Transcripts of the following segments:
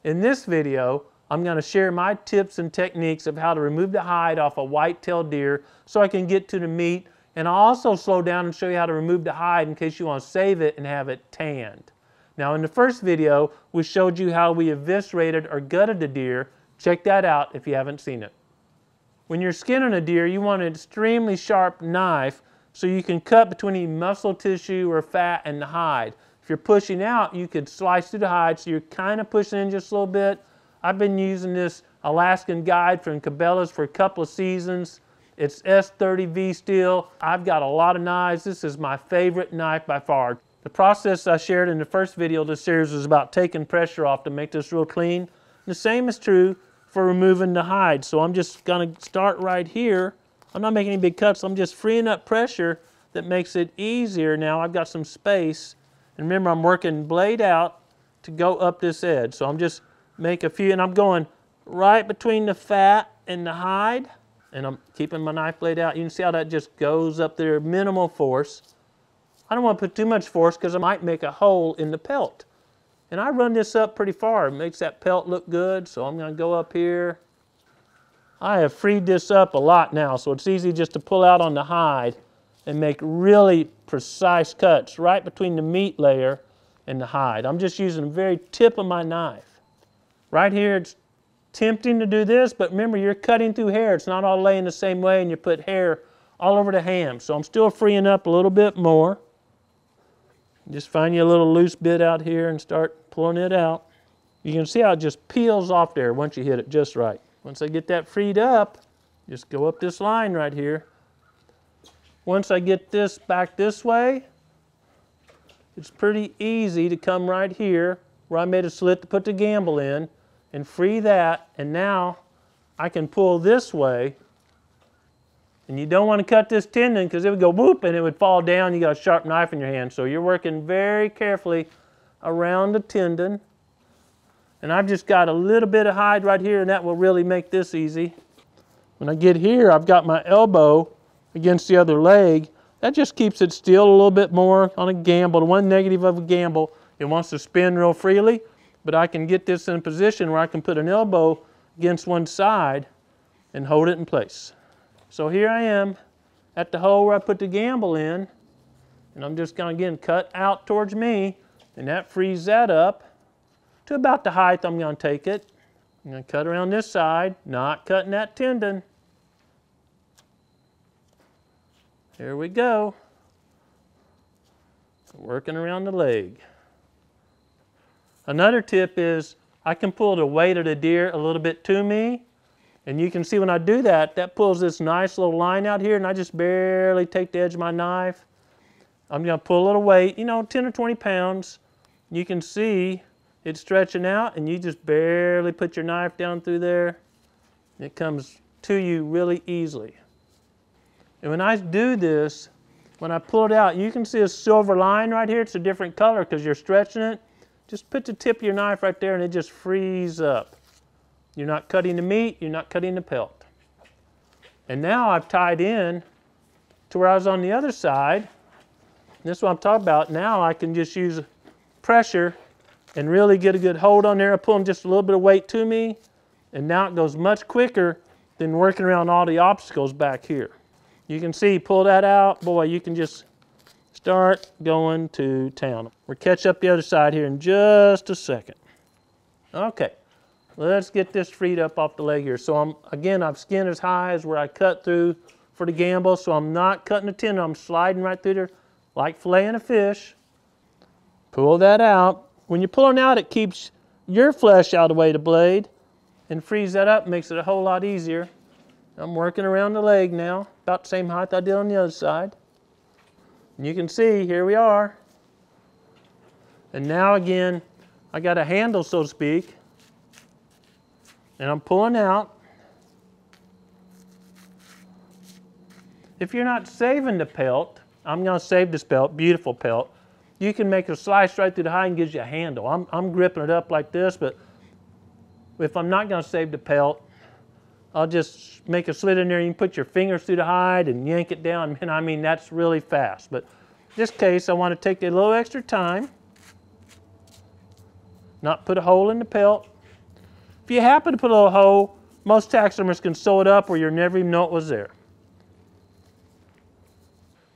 In this video, I'm going to share my tips and techniques of how to remove the hide off a white-tailed deer so I can get to the meat, and I'll also slow down and show you how to remove the hide in case you want to save it and have it tanned. Now in the first video, we showed you how we eviscerated or gutted the deer. Check that out if you haven't seen it. When you're skinning a deer, you want an extremely sharp knife so you can cut between the muscle tissue or fat and the hide. If you're pushing out, you could slice through the hide, so you're kind of pushing in just a little bit. I've been using this Alaskan guide from Cabela's for a couple of seasons. It's S30V steel. I've got a lot of knives. This is my favorite knife by far. The process I shared in the first video of this series was about taking pressure off to make this real clean. The same is true for removing the hide. So I'm just going to start right here. I'm not making any big cuts. I'm just freeing up pressure that makes it easier. Now I've got some space. And remember, I'm working blade out to go up this edge. So I'm just make a few, and I'm going right between the fat and the hide. And I'm keeping my knife blade out. You can see how that just goes up there, minimal force. I don't want to put too much force because I might make a hole in the pelt. And I run this up pretty far. It makes that pelt look good. So I'm going to go up here. I have freed this up a lot now, so it's easy just to pull out on the hide and make really precise cuts right between the meat layer and the hide. I'm just using the very tip of my knife. Right here, it's tempting to do this, but remember, you're cutting through hair. It's not all laying the same way, and you put hair all over the ham. So I'm still freeing up a little bit more. Just find you a little loose bit out here and start pulling it out. You can see how it just peels off there once you hit it just right. Once I get that freed up, just go up this line right here. Once I get this back this way, it's pretty easy to come right here where I made a slit to put the gamble in and free that, and now I can pull this way. And you don't want to cut this tendon because it would go whoop and it would fall down. You got a sharp knife in your hand, so you're working very carefully around the tendon. And I've just got a little bit of hide right here, and that will really make this easy. When I get here, I've got my elbow against the other leg. That just keeps it still a little bit more on a gamble. The one negative of a gamble, it wants to spin real freely, but I can get this in a position where I can put an elbow against one side and hold it in place. So here I am at the hole where I put the gamble in, and I'm just going to, again, cut out towards me, and that frees that up to about the height I'm going to take it. I'm going to cut around this side, not cutting that tendon. Here we go. Working around the leg. Another tip is I can pull the weight of the deer a little bit to me, and you can see when I do that, that pulls this nice little line out here, and I just barely take the edge of my knife. I'm going to pull a little weight, 10 or 20 pounds. You can see it's stretching out, and you just barely put your knife down through there. It comes to you really easily. And when I do this, when I pull it out, you can see a silver line right here. It's a different color because you're stretching it. Just put the tip of your knife right there, and it just frees up. You're not cutting the meat, you're not cutting the pelt. And now I've tied in to where I was on the other side. This is what I'm talking about. Now I can just use pressure and really get a good hold on there. I pull just a little bit of weight to me, and now it goes much quicker than working around all the obstacles back here. You can see, pull that out, boy, you can just start going to town. We'll catch up the other side here in just a second. Okay, let's get this freed up off the leg here. So I've skinned as high as where I cut through for the gamble, so I'm not cutting the tendon, I'm sliding right through there like filleting a fish. Pull that out. When you're pulling out, it keeps your flesh out of the way of the blade and frees that up, makes it a whole lot easier. I'm working around the leg now, about the same height I did on the other side. And you can see, here we are. And now again, I got a handle, so to speak, and I'm pulling out. If you're not saving the pelt, I'm going to save this pelt, beautiful pelt. You can make a slice right through the hide and gives you a handle. I'm gripping it up like this, but if I'm not going to save the pelt, I'll just make a slit in there. You can put your fingers through the hide and yank it down. And I mean, that's really fast. But in this case, I want to take a little extra time, not put a hole in the pelt, you happen to put a little hole, most taxidermists can sew it up where you'll never even know it was there.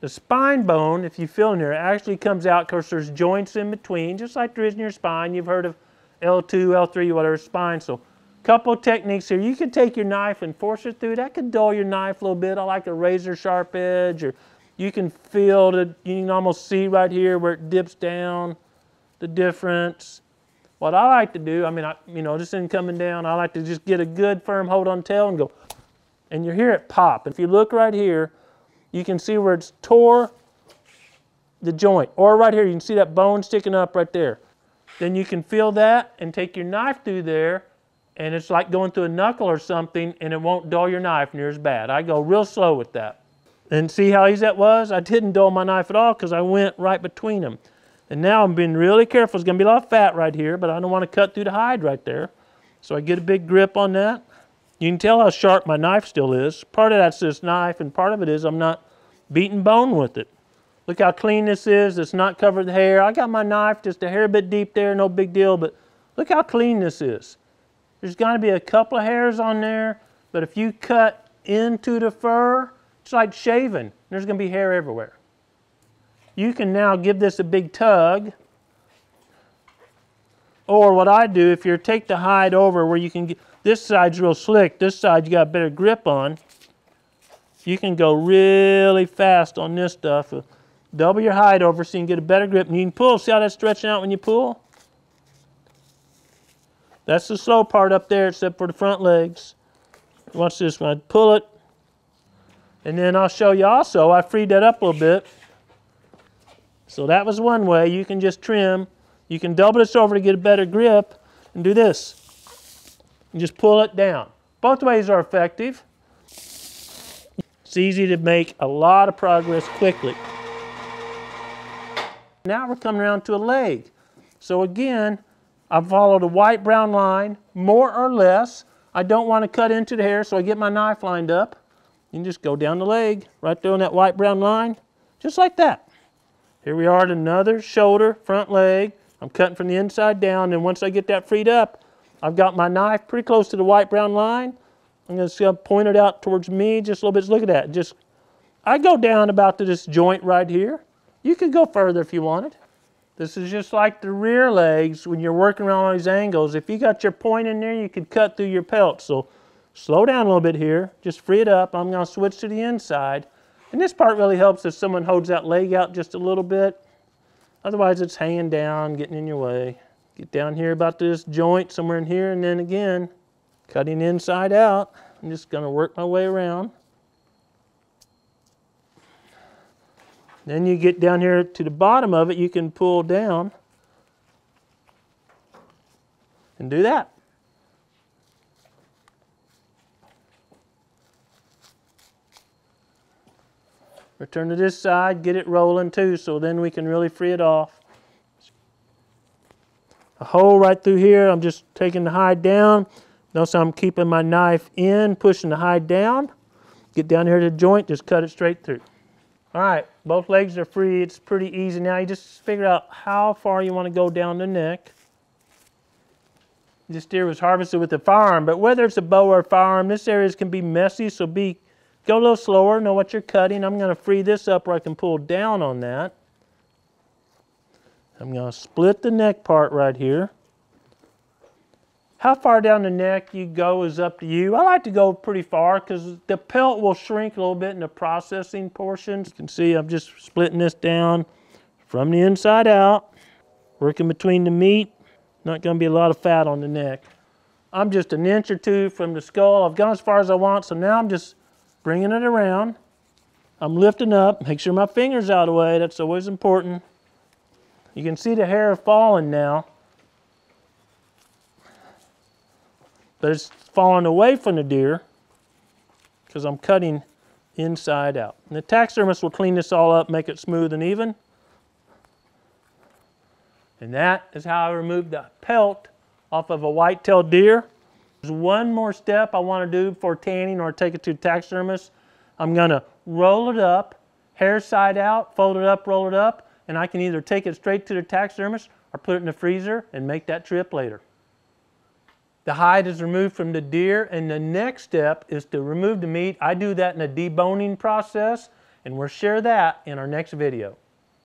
The spine bone, if you feel in there, actually comes out because there's joints in between, just like there is in your spine. You've heard of L2, L3, whatever spine. So a couple of techniques here. You can take your knife and force it through. That could dull your knife a little bit. I like a razor sharp edge, or you can feel it. You can almost see right here where it dips down, the difference. What I like to do, I mean, just in coming down, I like to just get a good firm hold on the tail and go, and you hear it pop. If you look right here, you can see where it's tore the joint. Or right here, you can see that bone sticking up right there. Then you can feel that and take your knife through there, and it's like going through a knuckle or something, and it won't dull your knife near as bad. I go real slow with that. And see how easy that was? I didn't dull my knife at all because I went right between them. And now I'm being really careful. There's going to be a lot of fat right here, but I don't want to cut through the hide right there. So I get a big grip on that. You can tell how sharp my knife still is. Part of that's this knife, and part of it is I'm not beating bone with it. Look how clean this is. It's not covered with hair. I got my knife just a hair bit deep there, no big deal, but look how clean this is. There's going to be a couple of hairs on there, but if you cut into the fur, it's like shaving. There's going to be hair everywhere. You can now give this a big tug, or what I do, if you take the hide over where you can get, this side's real slick, this side you got a better grip on, you can go really fast on this stuff. Double your hide over so you can get a better grip, and you can pull. See how that's stretching out when you pull? That's the slow part up there, except for the front legs. Watch this one. I pull it, and then I'll show you also, I freed that up a little bit. So that was one way. You can just trim. You can double this over to get a better grip and do this. And just pull it down. Both ways are effective. It's easy to make a lot of progress quickly. Now we're coming around to a leg. So again, I followed a white-brown line, more or less. I don't want to cut into the hair, so I get my knife lined up. You can just go down the leg, right there on that white-brown line, just like that. Here we are at another shoulder, front leg. I'm cutting from the inside down, and once I get that freed up, I've got my knife pretty close to the white-brown line. I'm going to point it out towards me just a little bit. Look at that. I go down about to this joint right here. You could go further if you wanted. This is just like the rear legs when you're working around all these angles. If you got your point in there, you could cut through your pelt. So slow down a little bit here. Just free it up. I'm going to switch to the inside. And this part really helps if someone holds that leg out just a little bit. Otherwise, it's hanging down, getting in your way. Get down here about this joint, somewhere in here, and then again, cutting inside out. I'm just going to work my way around. Then you get down here to the bottom of it, you can pull down and do that. Return to this side, get it rolling too, so then we can really free it off. A hole right through here, I'm just taking the hide down. Notice I'm keeping my knife in, pushing the hide down. Get down here to the joint, just cut it straight through. All right, both legs are free. It's pretty easy now. You just figure out how far you want to go down the neck. This deer was harvested with a firearm, but whether it's a bow or a firearm, this area can be messy, so go a little slower, know what you're cutting. I'm going to free this up where I can pull down on that. I'm going to split the neck part right here. How far down the neck you go is up to you. I like to go pretty far because the pelt will shrink a little bit in the processing portions. You can see I'm just splitting this down from the inside out, working between the meat. Not going to be a lot of fat on the neck. I'm just an inch or two from the skull. I've gone as far as I want, so now I'm just bringing it around. I'm lifting up, make sure my finger's out of the way. That's always important. You can see the hair falling now. But it's falling away from the deer because I'm cutting inside out. And the taxidermist will clean this all up, make it smooth and even. And that is how I remove the pelt off of a white-tailed deer. There's one more step I want to do before tanning or take it to the taxidermist. I'm going to roll it up, hair side out, fold it up, roll it up, and I can either take it straight to the taxidermist or put it in the freezer and make that trip later. The hide is removed from the deer, and the next step is to remove the meat. I do that in a deboning process, and we'll share that in our next video.